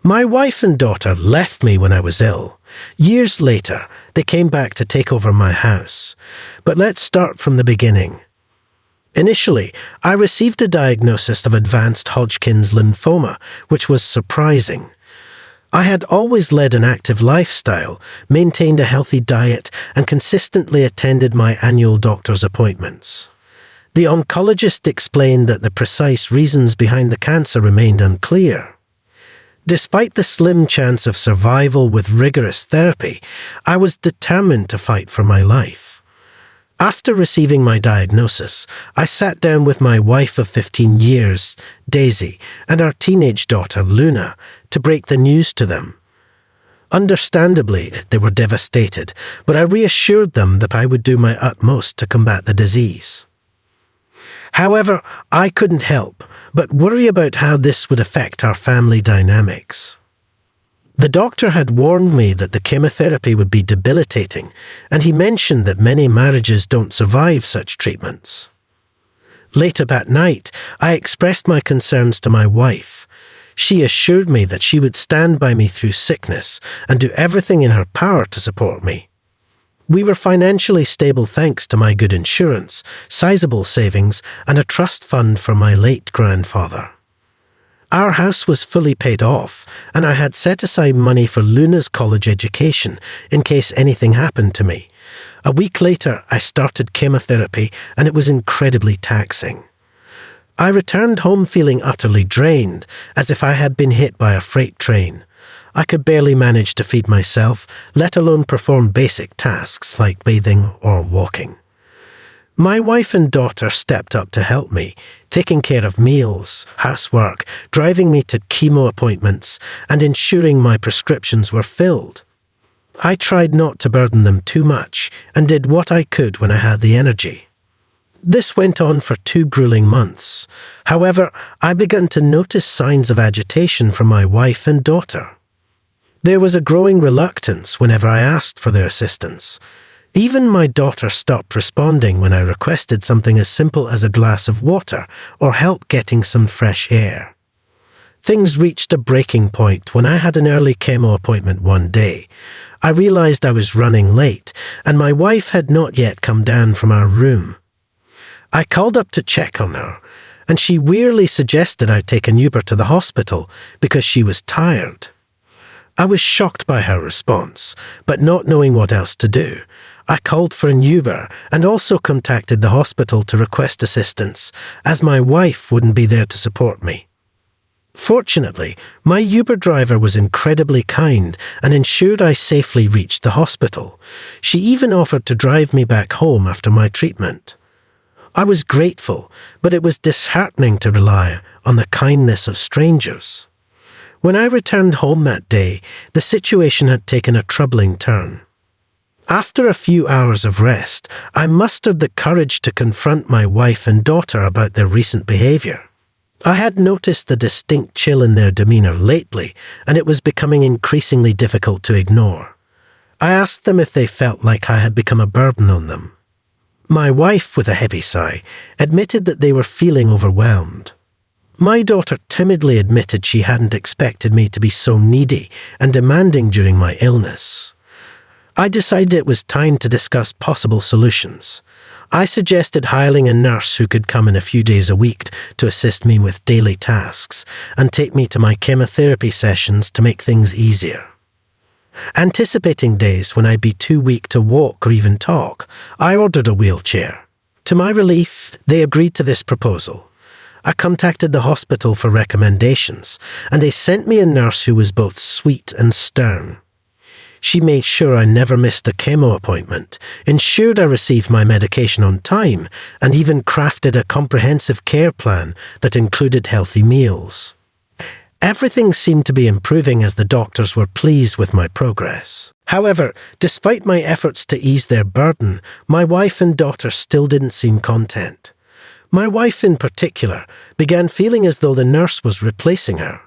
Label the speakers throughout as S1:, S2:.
S1: My wife and daughter left me when I was ill. Years later, they came back to take over my house. But let's start from the beginning. Initially, I received a diagnosis of advanced Hodgkin's lymphoma, which was surprising. I had always led an active lifestyle, maintained a healthy diet, and consistently attended my annual doctor's appointments. The oncologist explained that the precise reasons behind the cancer remained unclear. Despite the slim chance of survival with rigorous therapy, I was determined to fight for my life. After receiving my diagnosis, I sat down with my wife of 15 years, Daisy, and our teenage daughter, Luna, to break the news to them. Understandably, they were devastated, but I reassured them that I would do my utmost to combat the disease. However, I couldn't help but worry about how this would affect our family dynamics. The doctor had warned me that the chemotherapy would be debilitating, and he mentioned that many marriages don't survive such treatments. Later that night, I expressed my concerns to my wife. She assured me that she would stand by me through sickness and do everything in her power to support me. We were financially stable thanks to my good insurance, sizable savings, and a trust fund for my late grandfather. Our house was fully paid off, and I had set aside money for Luna's college education in case anything happened to me. A week later, I started chemotherapy, and it was incredibly taxing. I returned home feeling utterly drained, as if I had been hit by a freight train. I could barely manage to feed myself, let alone perform basic tasks like bathing or walking. My wife and daughter stepped up to help me, taking care of meals, housework, driving me to chemo appointments, and ensuring my prescriptions were filled. I tried not to burden them too much and did what I could when I had the energy. This went on for 2 grueling months. However, I began to notice signs of agitation from my wife and daughter. There was a growing reluctance whenever I asked for their assistance. Even my daughter stopped responding when I requested something as simple as a glass of water or help getting some fresh air. Things reached a breaking point when I had an early chemo appointment one day. I realized I was running late, and my wife had not yet come down from our room. I called up to check on her, and she wearily suggested I take an Uber to the hospital because she was tired. I was shocked by her response, but not knowing what else to do, I called for an Uber and also contacted the hospital to request assistance, as my wife wouldn't be there to support me. Fortunately, my Uber driver was incredibly kind and ensured I safely reached the hospital. She even offered to drive me back home after my treatment. I was grateful, but it was disheartening to rely on the kindness of strangers. When I returned home that day, the situation had taken a troubling turn. After a few hours of rest, I mustered the courage to confront my wife and daughter about their recent behavior. I had noticed the distinct chill in their demeanor lately, and it was becoming increasingly difficult to ignore. I asked them if they felt like I had become a burden on them. My wife, with a heavy sigh, admitted that they were feeling overwhelmed. My daughter timidly admitted she hadn't expected me to be so needy and demanding during my illness. I decided it was time to discuss possible solutions. I suggested hiring a nurse who could come in a few days a week to assist me with daily tasks and take me to my chemotherapy sessions to make things easier. Anticipating days when I'd be too weak to walk or even talk, I ordered a wheelchair. To my relief, they agreed to this proposal. I contacted the hospital for recommendations, and they sent me a nurse who was both sweet and stern. She made sure I never missed a chemo appointment, ensured I received my medication on time, and even crafted a comprehensive care plan that included healthy meals. Everything seemed to be improving as the doctors were pleased with my progress. However, despite my efforts to ease their burden, my wife and daughter still didn't seem content. My wife in particular began feeling as though the nurse was replacing her.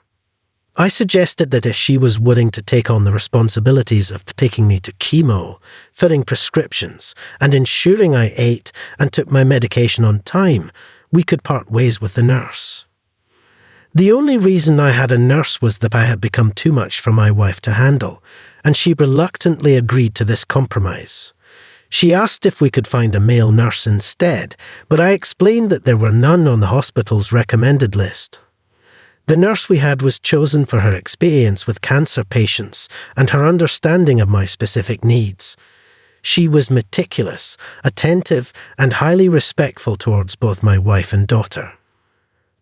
S1: I suggested that if she was willing to take on the responsibilities of taking me to chemo, filling prescriptions, and ensuring I ate and took my medication on time, we could part ways with the nurse. The only reason I had a nurse was that I had become too much for my wife to handle, and she reluctantly agreed to this compromise. She asked if we could find a male nurse instead, but I explained that there were none on the hospital's recommended list. The nurse we had was chosen for her experience with cancer patients and her understanding of my specific needs. She was meticulous, attentive, and highly respectful towards both my wife and daughter.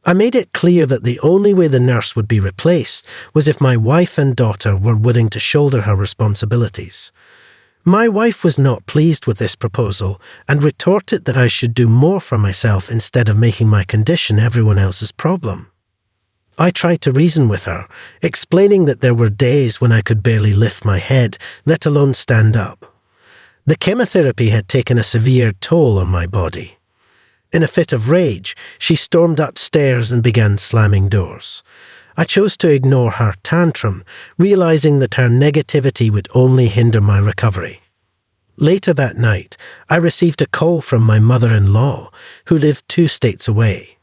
S1: I made it clear that the only way the nurse would be replaced was if my wife and daughter were willing to shoulder her responsibilities. My wife was not pleased with this proposal and retorted that I should do more for myself instead of making my condition everyone else's problem. I tried to reason with her, explaining that there were days when I could barely lift my head, let alone stand up. The chemotherapy had taken a severe toll on my body. In a fit of rage, she stormed upstairs and began slamming doors. I chose to ignore her tantrum, realizing that her negativity would only hinder my recovery. Later that night, I received a call from my mother-in-law, who lived 2 states away.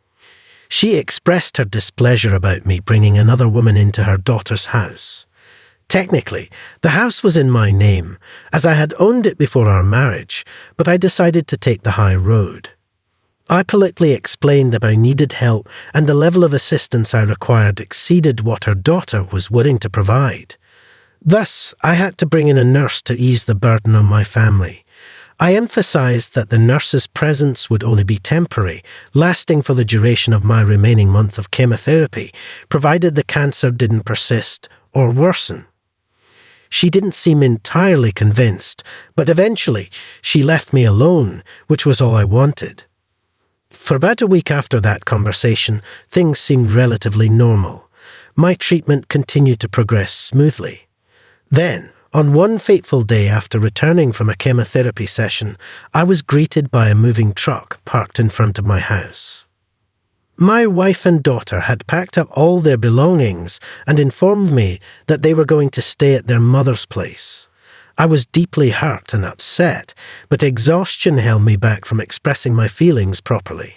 S1: She expressed her displeasure about me bringing another woman into her daughter's house. Technically, the house was in my name, as I had owned it before our marriage, but I decided to take the high road. I politely explained that I needed help and the level of assistance I required exceeded what her daughter was willing to provide. Thus, I had to bring in a nurse to ease the burden on my family. I emphasized that the nurse's presence would only be temporary, lasting for the duration of my remaining month of chemotherapy, provided the cancer didn't persist or worsen. She didn't seem entirely convinced, but eventually she left me alone, which was all I wanted. For about a week after that conversation, things seemed relatively normal. My treatment continued to progress smoothly. Then, on one fateful day after returning from a chemotherapy session, I was greeted by a moving truck parked in front of my house. My wife and daughter had packed up all their belongings and informed me that they were going to stay at their mother's place. I was deeply hurt and upset, but exhaustion held me back from expressing my feelings properly.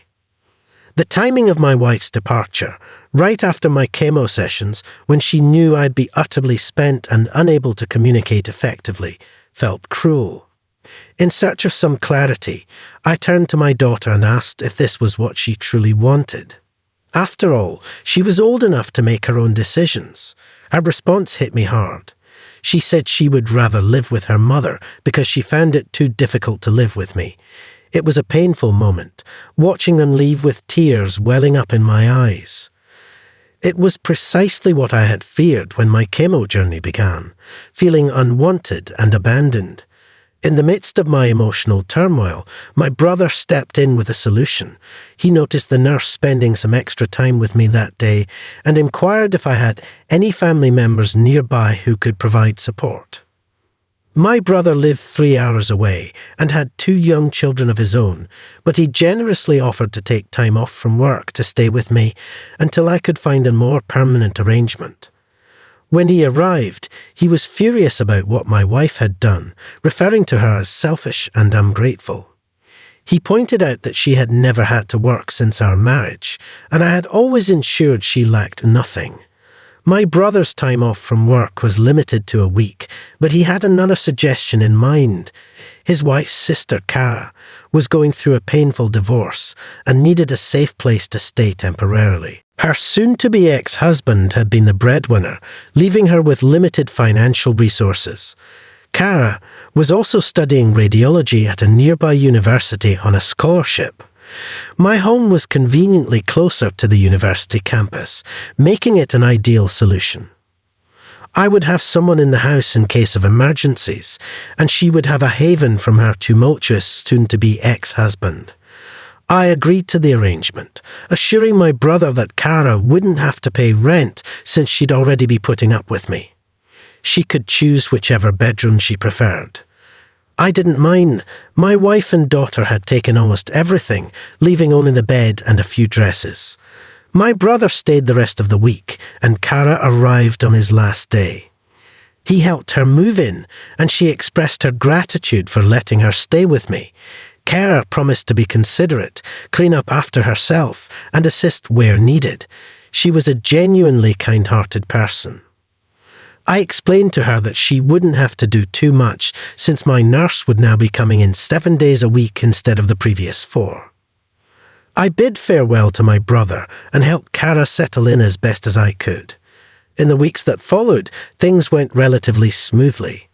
S1: The timing of my wife's departure, right after my chemo sessions, when she knew I'd be utterly spent and unable to communicate effectively, felt cruel. In search of some clarity, I turned to my daughter and asked if this was what she truly wanted. After all, she was old enough to make her own decisions. Her response hit me hard. She said she would rather live with her mother because she found it too difficult to live with me. It was a painful moment, watching them leave with tears welling up in my eyes. It was precisely what I had feared when my chemo journey began, feeling unwanted and abandoned. In the midst of my emotional turmoil, my brother stepped in with a solution. He noticed the nurse spending some extra time with me that day and inquired if I had any family members nearby who could provide support. My brother lived 3 hours away and had 2 young children of his own, but he generously offered to take time off from work to stay with me until I could find a more permanent arrangement. When he arrived, he was furious about what my wife had done, referring to her as selfish and ungrateful. He pointed out that she had never had to work since our marriage, and I had always ensured she lacked nothing. My brother's time off from work was limited to a week, but he had another suggestion in mind. His wife's sister, Cara, was going through a painful divorce and needed a safe place to stay temporarily. Her soon-to-be ex-husband had been the breadwinner, leaving her with limited financial resources. Cara was also studying radiology at a nearby university on a scholarship. My home was conveniently closer to the university campus, making it an ideal solution. I would have someone in the house in case of emergencies, and she would have a haven from her tumultuous soon-to-be ex-husband. I agreed to the arrangement, assuring my brother that Cara wouldn't have to pay rent since she'd already be putting up with me. She could choose whichever bedroom she preferred. I didn't mind. My wife and daughter had taken almost everything, leaving only the bed and a few dresses. My brother stayed the rest of the week, and Cara arrived on his last day. He helped her move in, and she expressed her gratitude for letting her stay with me. Cara promised to be considerate, clean up after herself, and assist where needed. She was a genuinely kind-hearted person. I explained to her that she wouldn't have to do too much since my nurse would now be coming in 7 days a week instead of the previous 4. I bid farewell to my brother and helped Kara settle in as best as I could. In the weeks that followed, things went relatively smoothly.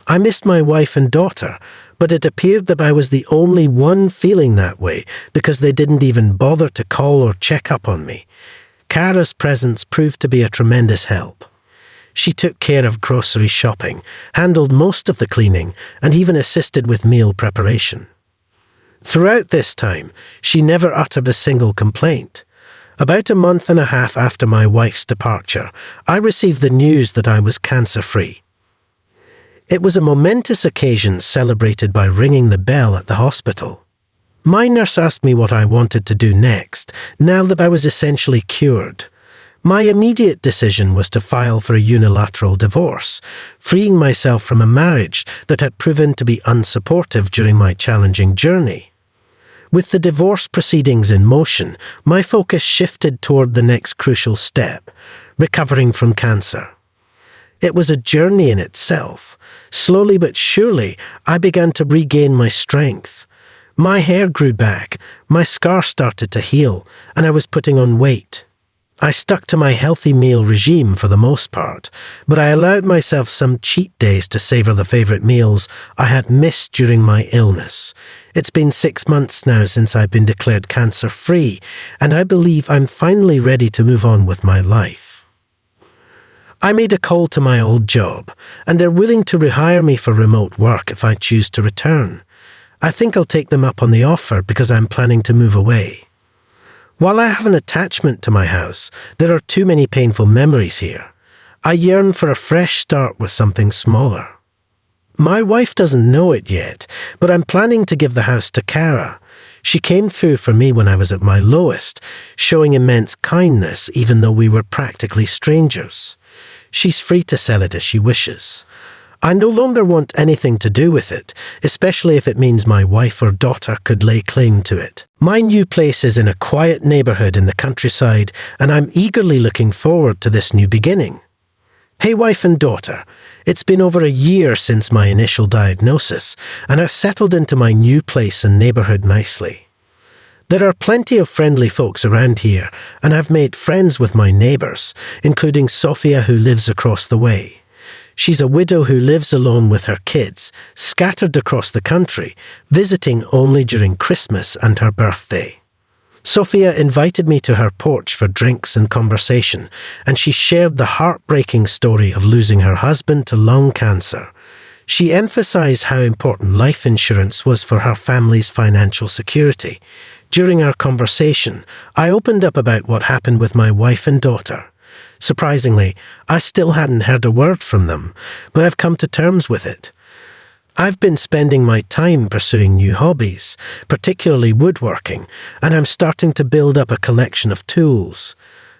S1: I missed my wife and daughter, but it appeared that I was the only one feeling that way because they didn't even bother to call or check up on me. Kara's presence proved to be a tremendous help. She took care of grocery shopping, handled most of the cleaning, and even assisted with meal preparation. Throughout this time, she never uttered a single complaint. About a month and a half after my wife's departure, I received the news that I was cancer-free. It was a momentous occasion celebrated by ringing the bell at the hospital. My nurse asked me what I wanted to do next, now that I was essentially cured. My immediate decision was to file for a unilateral divorce, freeing myself from a marriage that had proven to be unsupportive during my challenging journey. With the divorce proceedings in motion, my focus shifted toward the next crucial step, recovering from cancer. It was a journey in itself. Slowly but surely, I began to regain my strength. My hair grew back, my scar started to heal, and I was putting on weight. I stuck to my healthy meal regime for the most part, but I allowed myself some cheat days to savor the favorite meals I had missed during my illness. It's been 6 months now since I've been declared cancer-free, and I believe I'm finally ready to move on with my life. I made a call to my old job, and they're willing to rehire me for remote work if I choose to return. I think I'll take them up on the offer because I'm planning to move away. While I have an attachment to my house, there are too many painful memories here. I yearn for a fresh start with something smaller. My wife doesn't know it yet, but I'm planning to give the house to Kara. She came through for me when I was at my lowest, showing immense kindness even though we were practically strangers. She's free to sell it as she wishes. I no longer want anything to do with it, especially if it means my wife or daughter could lay claim to it. My new place is in a quiet neighborhood in the countryside, and I'm eagerly looking forward to this new beginning. Hey wife and daughter, it's been over a year since my initial diagnosis, and I've settled into my new place and neighborhood nicely. There are plenty of friendly folks around here, and I've made friends with my neighbors, including Sophia who lives across the way. She's a widow who lives alone with her kids, scattered across the country, visiting only during Christmas and her birthday. Sophia invited me to her porch for drinks and conversation, and she shared the heartbreaking story of losing her husband to lung cancer. She emphasized how important life insurance was for her family's financial security. During our conversation, I opened up about what happened with my wife and daughter. Surprisingly, I still hadn't heard a word from them, but I've come to terms with it. I've been spending my time pursuing new hobbies, particularly woodworking, and I'm starting to build up a collection of tools.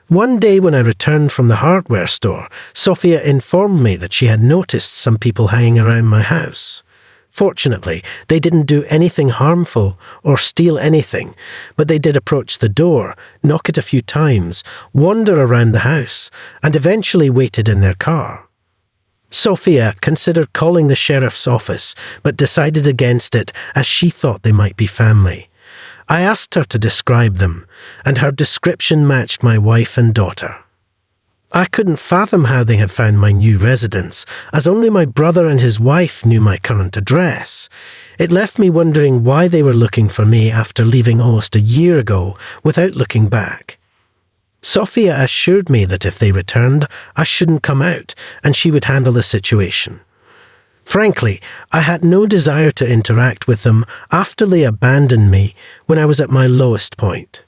S1: One day when I returned from the hardware store, Sophia informed me that she had noticed some people hanging around my house. Fortunately, they didn't do anything harmful or steal anything, but they did approach the door, knock it a few times, wander around the house, and eventually waited in their car. Sophia considered calling the sheriff's office, but decided against it as she thought they might be family. I asked her to describe them, and her description matched my wife and daughter. I couldn't fathom how they had found my new residence, as only my brother and his wife knew my current address. It left me wondering why they were looking for me after leaving almost a year ago without looking back. Sophia assured me that if they returned, I shouldn't come out, and she would handle the situation. Frankly, I had no desire to interact with them after they abandoned me when I was at my lowest point.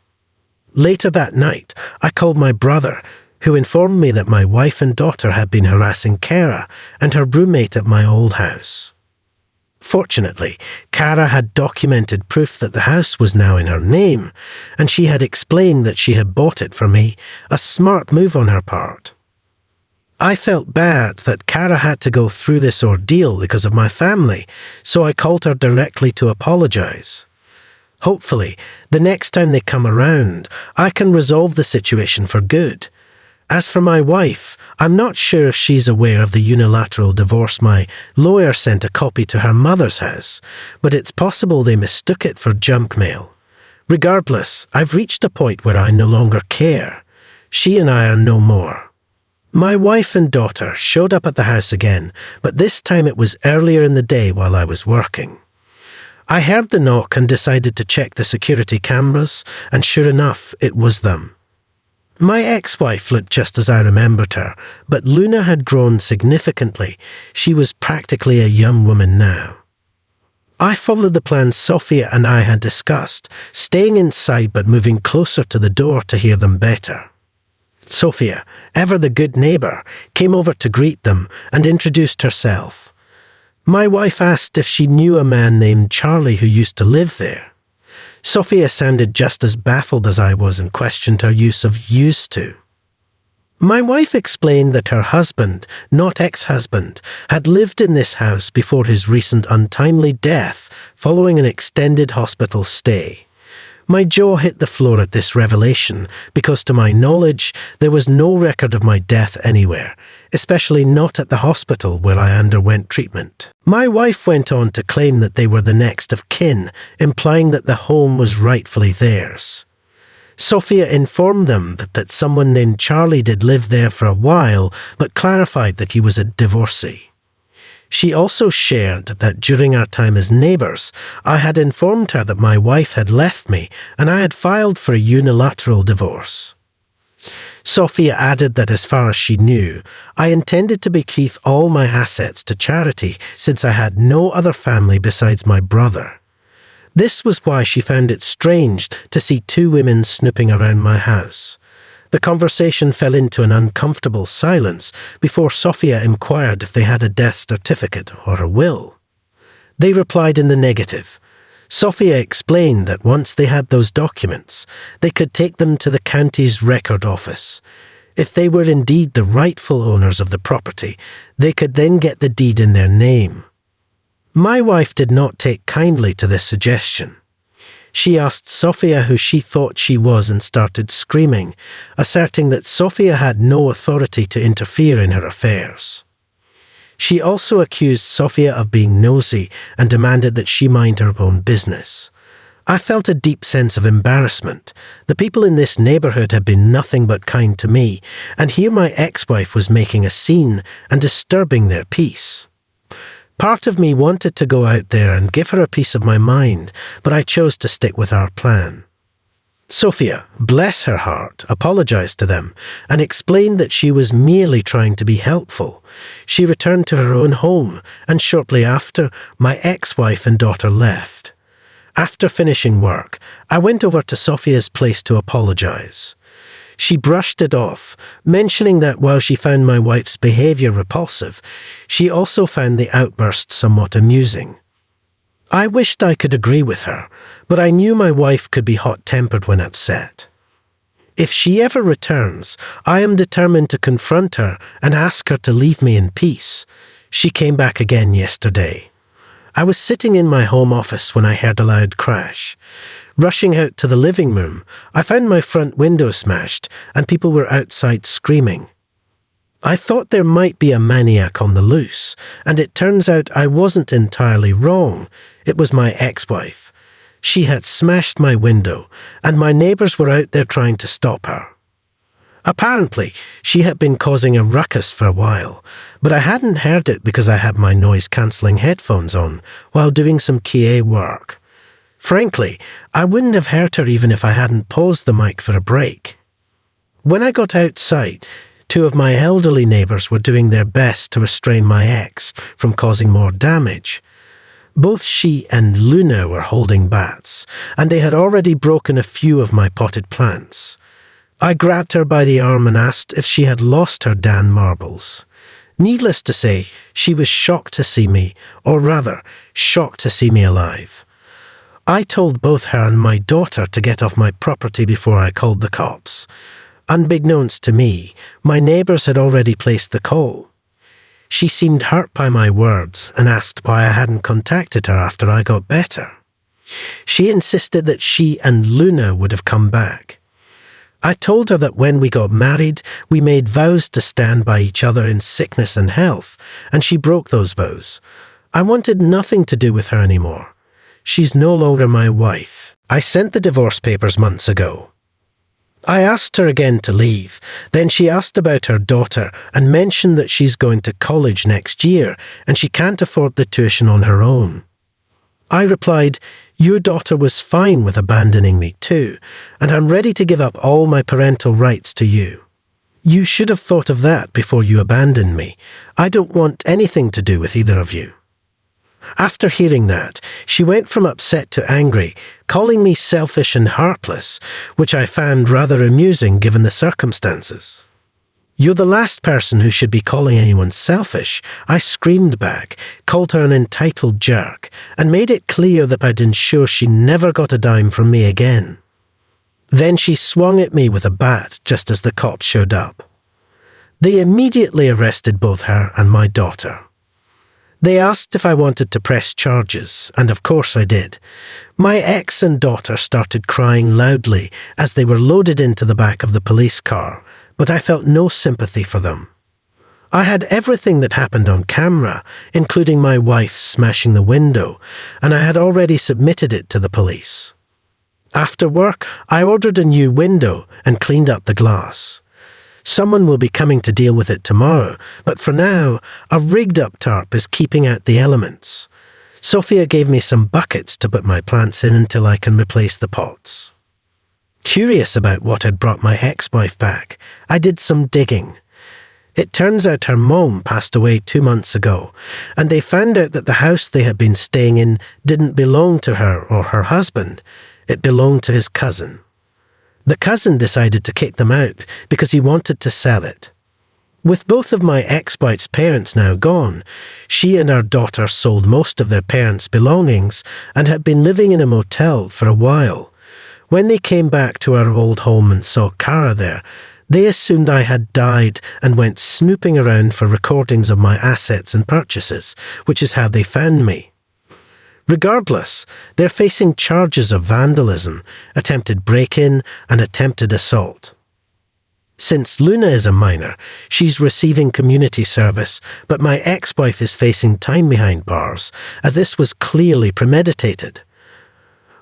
S1: Later that night, I called my brother, who informed me that my wife and daughter had been harassing Kara and her roommate at my old house. Fortunately, Kara had documented proof that the house was now in her name, and she had explained that she had bought it for me, a smart move on her part. I felt bad that Kara had to go through this ordeal because of my family, so I called her directly to apologize. Hopefully, the next time they come around, I can resolve the situation for good. As for my wife, I'm not sure if she's aware of the unilateral divorce my lawyer sent a copy to her mother's house, but it's possible they mistook it for junk mail. Regardless, I've reached a point where I no longer care. She and I are no more. My wife and daughter showed up at the house again, but this time it was earlier in the day while I was working. I heard the knock and decided to check the security cameras, and sure enough, it was them. My ex-wife looked just as I remembered her, but Luna had grown significantly. She was practically a young woman now. I followed the plan Sophia and I had discussed, staying inside but moving closer to the door to hear them better. Sophia, ever the good neighbour, came over to greet them and introduced herself. My wife asked if she knew a man named Charlie who used to live there. Sophia sounded just as baffled as I was and questioned her use of used to. My wife explained that her husband, not ex-husband, had lived in this house before his recent untimely death following an extended hospital stay. My jaw hit the floor at this revelation because, to my knowledge, there was no record of my death anywhere, especially not at the hospital where I underwent treatment. My wife went on to claim that they were the next of kin, implying that the home was rightfully theirs. Sophia informed them that someone named Charlie did live there for a while, but clarified that he was a divorcee. She also shared that during our time as neighbours, I had informed her that my wife had left me and I had filed for a unilateral divorce. Sophia added that as far as she knew, I intended to bequeath all my assets to charity since I had no other family besides my brother. This was why she found it strange to see two women snooping around my house. The conversation fell into an uncomfortable silence before Sophia inquired if they had a death certificate or a will. They replied in the negative. Sophia explained that once they had those documents, they could take them to the county's record office. If they were indeed the rightful owners of the property, they could then get the deed in their name. My wife did not take kindly to this suggestion. She asked Sophia who she thought she was and started screaming, asserting that Sophia had no authority to interfere in her affairs. She also accused Sophia of being nosy and demanded that she mind her own business. I felt a deep sense of embarrassment. The people in this neighbourhood had been nothing but kind to me, and here my ex-wife was making a scene and disturbing their peace. Part of me wanted to go out there and give her a piece of my mind, but I chose to stick with our plan. Sophia, bless her heart, apologized to them and explained that she was merely trying to be helpful. She returned to her own home, and shortly after, my ex-wife and daughter left. After finishing work, I went over to Sophia's place to apologize. She brushed it off, mentioning that while she found my wife's behaviour repulsive, she also found the outburst somewhat amusing. I wished I could agree with her, but I knew my wife could be hot-tempered when upset. If she ever returns, I am determined to confront her and ask her to leave me in peace. She came back again yesterday. I was sitting in my home office when I heard a loud crash. Rushing out to the living room, I found my front window smashed and people were outside screaming. I thought there might be a maniac on the loose, and it turns out I wasn't entirely wrong. It was my ex-wife. She had smashed my window, and my neighbours were out there trying to stop her. Apparently, she had been causing a ruckus for a while, but I hadn't heard it because I had my noise-cancelling headphones on while doing some QA work. Frankly, I wouldn't have heard her even if I hadn't paused the mic for a break. When I got outside, two of my elderly neighbours were doing their best to restrain my ex from causing more damage. Both she and Luna were holding bats, and they had already broken a few of my potted plants. I grabbed her by the arm and asked if she had lost her Dan marbles. Needless to say, she was shocked to see me, or rather, shocked to see me alive. I told both her and my daughter to get off my property before I called the cops. Unbeknownst to me, my neighbours had already placed the call. She seemed hurt by my words and asked why I hadn't contacted her after I got better. She insisted that she and Luna would have come back. I told her that when we got married, we made vows to stand by each other in sickness and health, and she broke those vows. I wanted nothing to do with her anymore. She's no longer my wife. I sent the divorce papers months ago. I asked her again to leave. Then she asked about her daughter and mentioned that she's going to college next year and she can't afford the tuition on her own. I replied, "Your daughter was fine with abandoning me too, and I'm ready to give up all my parental rights to you. You should have thought of that before you abandoned me. I don't want anything to do with either of you." After hearing that, she went from upset to angry, calling me selfish and heartless, which I found rather amusing given the circumstances. "You're the last person who should be calling anyone selfish," I screamed back, called her an entitled jerk, and made it clear that I'd ensure she never got a dime from me again. Then she swung at me with a bat just as the cops showed up. They immediately arrested both her and my daughter. They asked if I wanted to press charges, and of course I did. My ex and daughter started crying loudly as they were loaded into the back of the police car, but I felt no sympathy for them. I had everything that happened on camera, including my wife smashing the window, and I had already submitted it to the police. After work, I ordered a new window and cleaned up the glass. Someone will be coming to deal with it tomorrow, but for now, a rigged-up tarp is keeping out the elements. Sophia gave me some buckets to put my plants in until I can replace the pots. Curious about what had brought my ex-wife back, I did some digging. It turns out her mom passed away 2 months ago, and they found out that the house they had been staying in didn't belong to her or her husband. It belonged to his cousin. The cousin decided to kick them out because he wanted to sell it. With both of my ex-wife's parents now gone, she and her daughter sold most of their parents' belongings and had been living in a motel for a while. When they came back to our old home and saw Cara there, they assumed I had died and went snooping around for recordings of my assets and purchases, which is how they found me. Regardless, they're facing charges of vandalism, attempted break-in, and attempted assault. Since Luna is a minor, she's receiving community service, but my ex-wife is facing time behind bars, as this was clearly premeditated.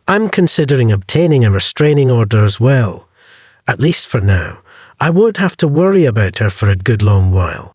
S1: I'm considering obtaining a restraining order as well. At least for now. I won't have to worry about her for a good long while.